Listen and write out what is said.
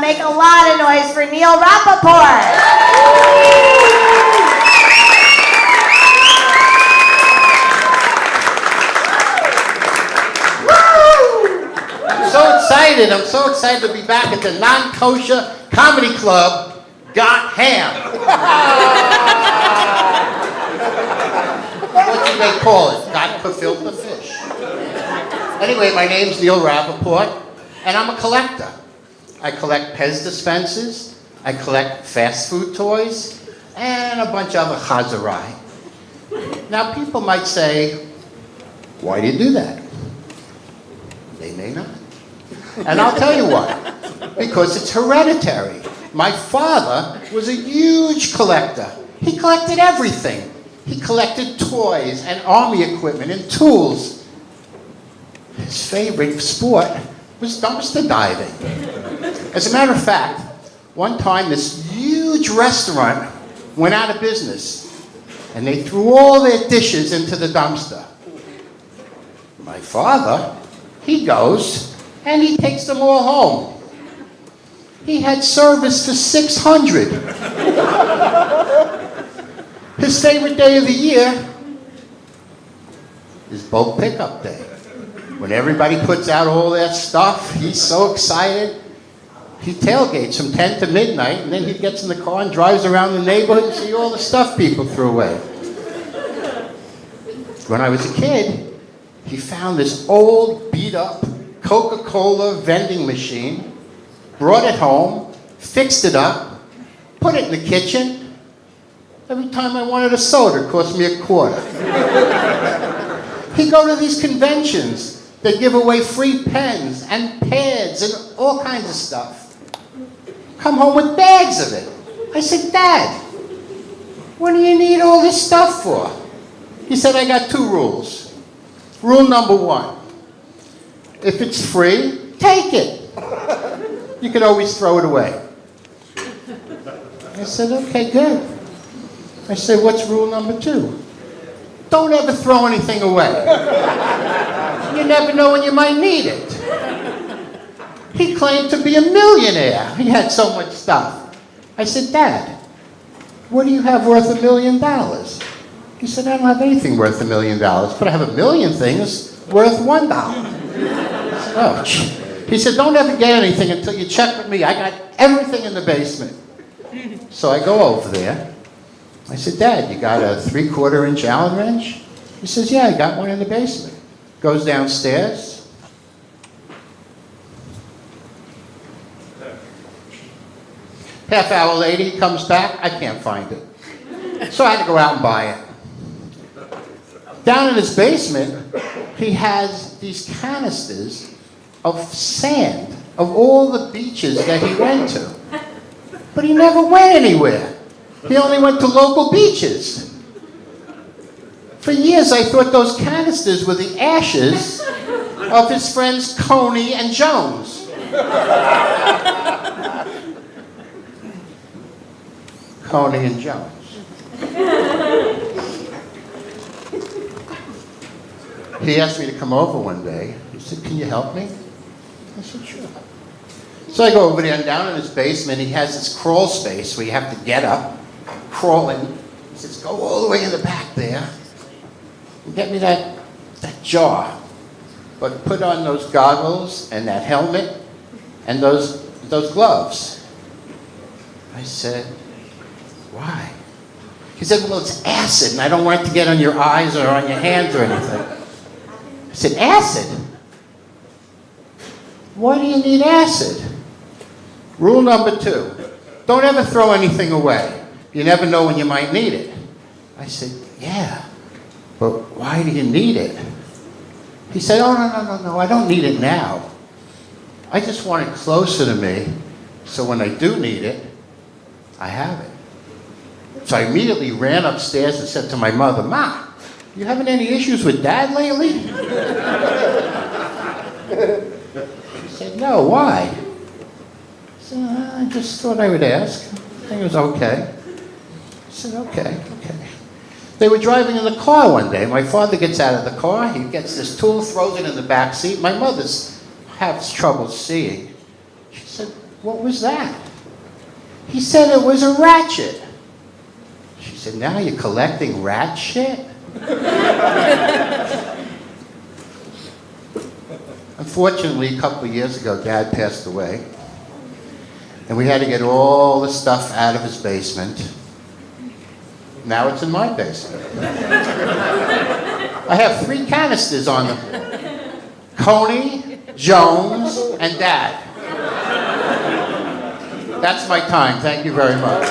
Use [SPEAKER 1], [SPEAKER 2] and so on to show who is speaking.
[SPEAKER 1] Make a lot of noise for Neil Rappaport.
[SPEAKER 2] I'm so excited to be back at the non-kosher comedy club, Got Ham. What do they call it? Got Gefilte fish. Anyway, my name's Neil Rappaport, and I'm a collector. I collect Pez dispensers, I collect fast food toys, and a bunch of other chazarai. Now, people might say, why do you do that? They may not. And I'll tell you why. Because it's hereditary. My father was a huge collector. He collected everything. He collected toys and army equipment and tools. His favorite sport was dumpster diving. As a matter of fact, one time this huge restaurant went out of business and they threw all their dishes into the dumpster. My father, he goes and he takes them all home. He had service for 600. His favorite day of the year is bulk pickup day. When everybody puts out all their stuff, he's so excited. He tailgates from 10 to midnight, and then he gets in the car and drives around the neighborhood and see all the stuff people threw away. When I was a kid, he found this old, beat-up Coca-Cola vending machine, brought it home, fixed it up, put it in the kitchen. Every time I wanted a soda, it cost me $0.25. He'd go to these conventions. They give away free pens and pads and all kinds of stuff. Come home with bags of it. I said, Dad, what do you need all this stuff for? He said, I got 2 rules. Rule number 1, if it's free, take it. You can always throw it away. I said, okay, good. I said, what's rule number 2? Don't ever throw anything away. You never know when you might need it. He claimed to be a millionaire. He had so much stuff. I said, Dad, what do you have worth $1 million? He said, I don't have anything worth $1 million, but I have 1 million things worth $1. I said, oh, he said, don't ever get anything until you check with me. I got everything in the basement. So I go over there. I said, Dad, you got a 3/4-inch Allen wrench? He says, yeah, I got one in the basement. Goes downstairs. Half hour later, he comes back. I can't find it. So I had to go out and buy it. Down in his basement, he has these canisters of sand of all the beaches that he went to. But he never went anywhere. He only went to local beaches. For years, I thought those canisters were the ashes of his friends Coney and Jones. Coney and Jones. He asked me to come over one day. He said, can you help me? I said, sure. So I go over there, and down in his basement, he has this crawl space where you have to get up, crawl in. He says, go all the way in the back there and get me that jar. But put on those goggles and that helmet and those gloves. I said, why? He said, well, it's acid, and I don't want it to get on your eyes or on your hands or anything. I said, acid? Why do you need acid? Rule number 2, don't ever throw anything away. You never know when you might need it. I said, yeah, but why do you need it? He said, oh, no, I don't need it now. I just want it closer to me, so when I do need it, I have it. So I immediately ran upstairs and said to my mother, Ma, you having any issues with Dad lately? She said, no, why? I said, I just thought I would ask. I think it was okay. I said, okay. They were driving in the car one day. My father gets out of the car. He gets this tool, throws it in the back seat. My mother's has trouble seeing. She said, "What was that?" He said it was a ratchet. She said, "Now you're collecting rat shit?" Unfortunately, a couple of years ago, Dad passed away. And we had to get all the stuff out of his basement. Now it's in my basement. I have 3 canisters on them. Coney, Jones, and Dad. That's my time. Thank you very much.